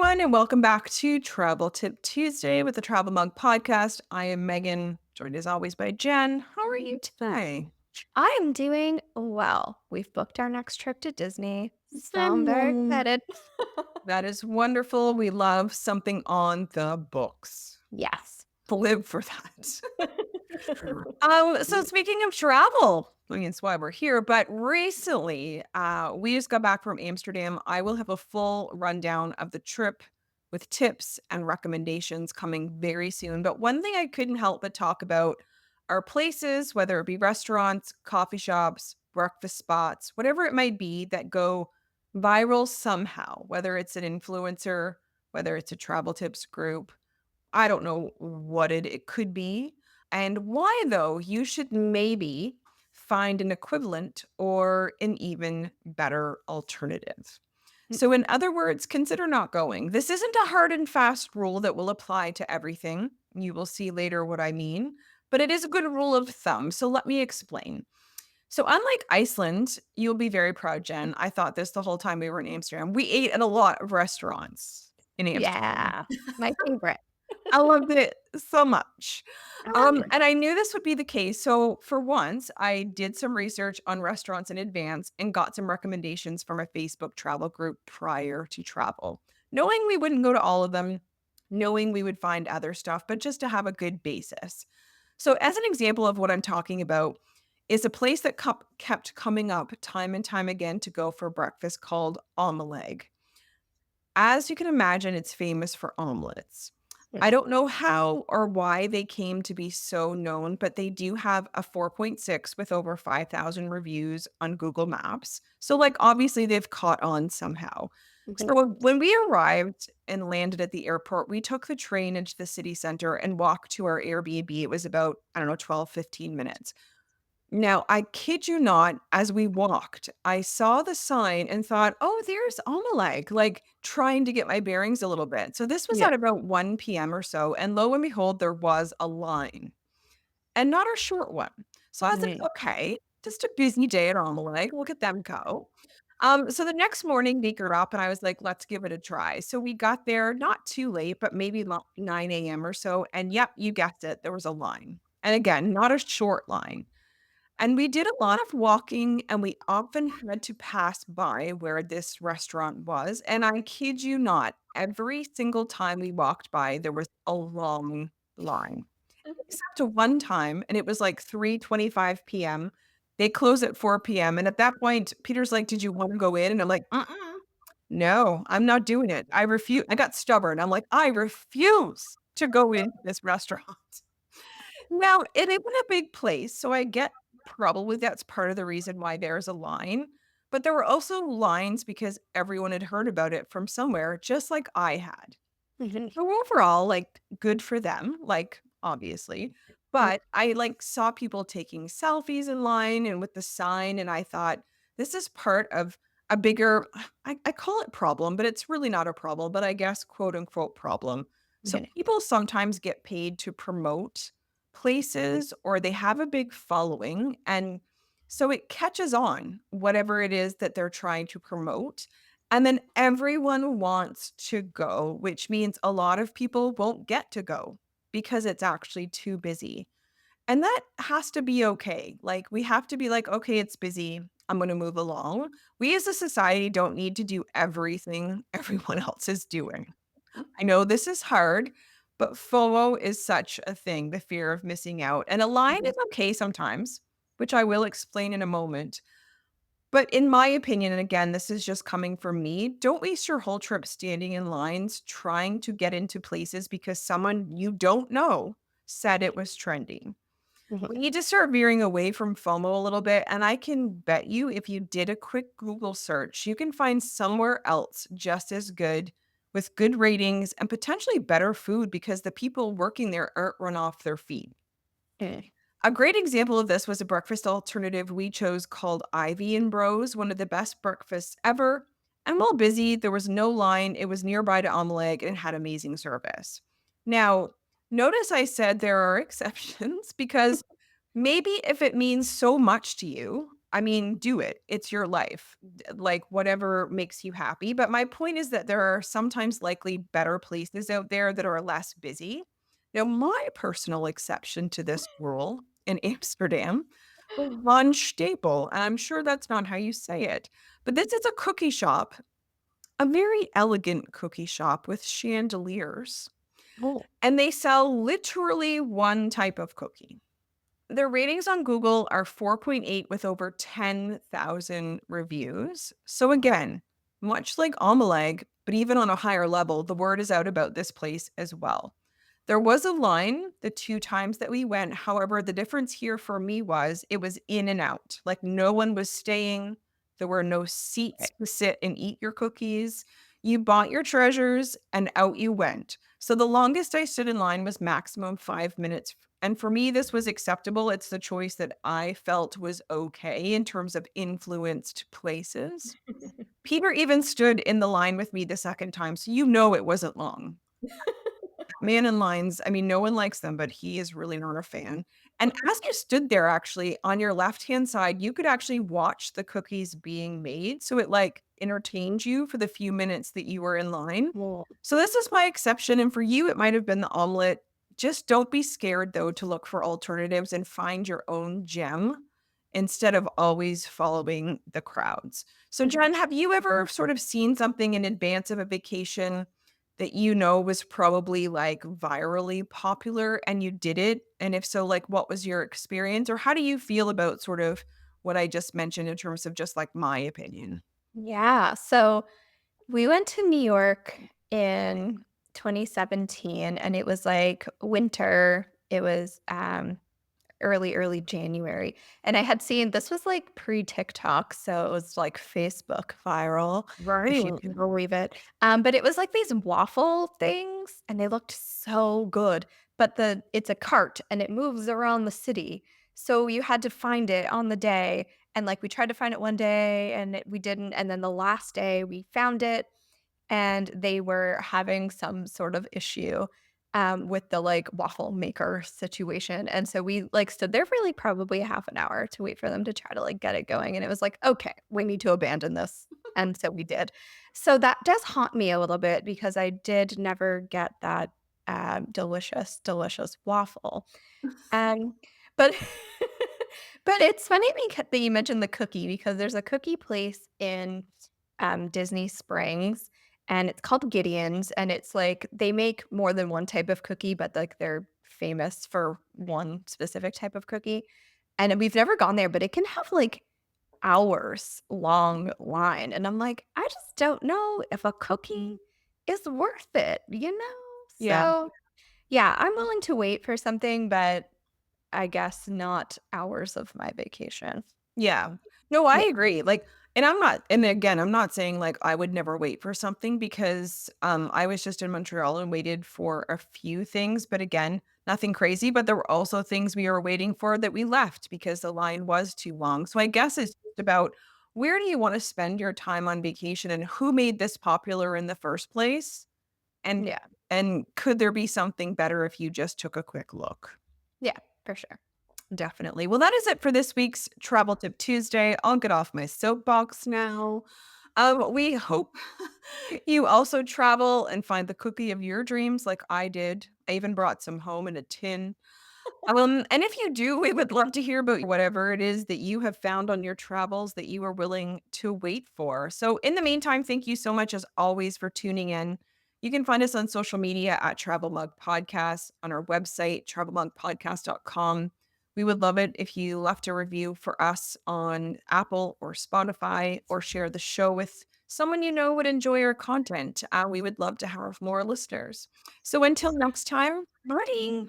everyone, and welcome back to Travel Tip Tuesday with the Travel Mug Podcast. I am Megan, joined as always by Jen. How are you today? I am doing well. We've booked our next trip to Disney, so I'm very Mm, excited. That is wonderful. We love something on the books. Yes. Live for that. So speaking of travel, I mean, it's why we're here. But recently, we just got back from Amsterdam. I will have a full rundown of the trip with tips and recommendations coming very soon. But one thing I couldn't help but talk about are places, whether it be restaurants, coffee shops, breakfast spots, whatever it might be, that go viral somehow, whether it's an influencer, whether it's a travel tips group. I don't know what it could be and why, though, you should maybe find an equivalent or an even better alternative. Mm. So, in other words, consider not going. This isn't a hard and fast rule that will apply to everything. You will see later what I mean, but it is a good rule of thumb. So, let me explain. So, unlike Iceland, you'll be very proud, Jen. I thought this the whole time we were in Amsterdam. We ate at a lot of restaurants in Amsterdam. Yeah. My favorite. I loved it so much. Oh, And I knew this would be the case. So for once, I did some research on restaurants in advance and got some recommendations from a Facebook travel group prior to travel, knowing we wouldn't go to all of them, knowing we would find other stuff, but just to have a good basis. So as an example of what I'm talking about is a place that kept coming up time and time again to go for breakfast called Omeleg. As you can imagine, it's famous for omelets. mm, I don't know how or why they came to be so known, but they do have a 4.6 with over 5,000 reviews on Google Maps. So, like, obviously, they've caught on somehow. mhm. So, when we arrived and landed at the airport, we took the train into the city center and walked to our Airbnb. It was about, I don't know, 12, 15 minutes. Now, I kid you not, as we walked, I saw the sign and thought, "Oh, there's Omeleg," like, trying to get my bearings a little bit. So this was Yeah. at about 1 PM or so, and lo and behold, there was a line, and not a short one. So I was like, Mhm. "Okay, just a busy day at Omeleg, look at them go." So the next morning, we got up and I was like, "Let's give it a try." So we got there not too late, but maybe 9 AM or so, and yep, you guessed it, there was a line. And again, not a short line. And we did a lot of walking, and we often had to pass by where this restaurant was, and I kid you not, every single time we walked by, there was a long line, except one time, and it was like 3:25 PM. They close at 4 PM, and at that point, Peter's like, "Did you wanna go in?" And I'm like, "Mm-mm, no, I'm not doing it. I refuse." I got stubborn. I'm like, "I refuse to go in this restaurant." Now, it wasn't a big place, so I get probably that's part of the reason why there's a line, but there were also lines because everyone had heard about it from somewhere, just like I had. Mhm. So overall, like, good for them, like, obviously, Mm, but I, like, saw people taking selfies in line and with the sign, and I thought, "This is part of a bigger" I call it problem, but it's really not a problem, but I guess, quote, unquote, "problem." So mhm. people sometimes get paid to promote places or they have a big following, and so it catches on, whatever it is that they're trying to promote, and then everyone wants to go, which means a lot of people won't get to go because it's actually too busy. And that has to be okay. Like, we have to be like, okay, it's busy. I'm going to move along. We as a society don't need to do everything everyone else is doing. I know this is hard, but FOMO is such a thing, the fear of missing out. And a line Mhm. is okay sometimes, which I will explain in a moment. But in my opinion, and again, this is just coming from me, don't waste your whole trip standing in lines trying to get into places because someone you don't know said it was trending. Mhm. We need to start veering away from FOMO a little bit. And I can bet you, if you did a quick Google search, you can find somewhere else just as good with good ratings and potentially better food because the people working there aren't run off their feet. Mm. A great example of this was a breakfast alternative we chose called Ivy and Bros, one of the best breakfasts ever. And while busy, there was no line. It was nearby to Omeleg and had amazing service. Now, notice I said there are exceptions because maybe if it means so much to you, I mean, do it. It's your life. Like, whatever makes you happy. But my point is that there are sometimes likely better places out there that are less busy. Now, my personal exception to this rule in Amsterdam was Von Stapel. And I'm sure that's not how you say it. But this is a cookie shop, a very elegant cookie shop with chandeliers. Oh. And they sell literally one type of cookie. Their ratings on Google are 4.8 with over 10,000 reviews. So again, much like Omeleg, but even on a higher level, the word is out about this place as well. There was a line the 2 times that we went. However, the difference here for me was it was in and out. Like, no one was staying. There were no seats Right. to sit and eat your cookies. You bought your treasures and out you went. So the longest I stood in line was maximum 5 minutes, and for me, this was acceptable. It's the choice that I felt was okay in terms of influenced places. Peter even stood in the line with me the second time, so you know it wasn't long. Man in lines, I mean, no one likes them, but he is really not a fan. And as you stood there, actually, on your left-hand side, you could actually watch the cookies being made, so it, like, entertained you for the few minutes that you were in line. Well, So this is my exception, and for you, it might have been the omelet. Just don't be scared, though, to look for alternatives and find your own gem instead of always following the crowds. So, Jen, have you ever sort of seen something in advance of a vacation that you know was probably, like, virally popular and you did it? And if so, like, what was your experience? Or how do you feel about sort of what I just mentioned in terms of just, like, my opinion? yeah. So we went to New York in 2017 and it was like winter. It was early January, and I had seen this was, like, pre-TikTok, so it was, like, Facebook viral, if you Right. can believe it, but it was, like, these waffle things, and they looked so good, but it's a cart, and it moves around the city, so you had to find it on the day, and, like, we tried to find it one day, and we didn't, and then the last day, we found it, and they were having some sort of issue, with the, like, waffle maker situation, and so we, like, stood there for, like, probably a half an hour to wait for them to try to, like, get it going, and it was like, "Okay, we need to abandon this," and so we did. So that does haunt me a little bit because I did never get that, delicious, delicious waffle. Um, but but it's funny that you mentioned the cookie because there's a cookie place in, Disney Springs, and it's called Gideon's, and it's like they make more than one type of cookie, but, like, they're famous for one specific type of cookie, and we've never gone there, but it can have, like, hours long line, and I'm like, "I just don't know if a cookie is worth it," you know? Yeah. So, yeah, I'm willing to wait for something, but I guess not hours of my vacation. Yeah. No, I Yeah, agree, like, and I'm not, and again, I'm not saying, like, I would never wait for something because, I was just in Montreal and waited for a few things, but again, nothing crazy, but there were also things we were waiting for that we left because the line was too long. So I guess it's just about where do you wanna spend your time on vacation and who made this popular in the first place? And yeah, and could there be something better if you just took a quick look? yeah, for sure. Definitely. Well, that is it for this week's Travel Tip Tuesday. I'll get off my soapbox now. We hope you also travel and find the cookie of your dreams like I did. I even brought some home in a tin. And if you do, we would love to hear about whatever it is that you have found on your travels that you are willing to wait for. So, in the meantime, thank you so much as always for tuning in. You can find us on social media at Travel Mug Podcast, on our website, travelmugpodcast.com. We would love it if you left a review for us on Apple or Spotify or share the show with someone you know would enjoy our content. We would love to have more listeners. So, until next time, Marty.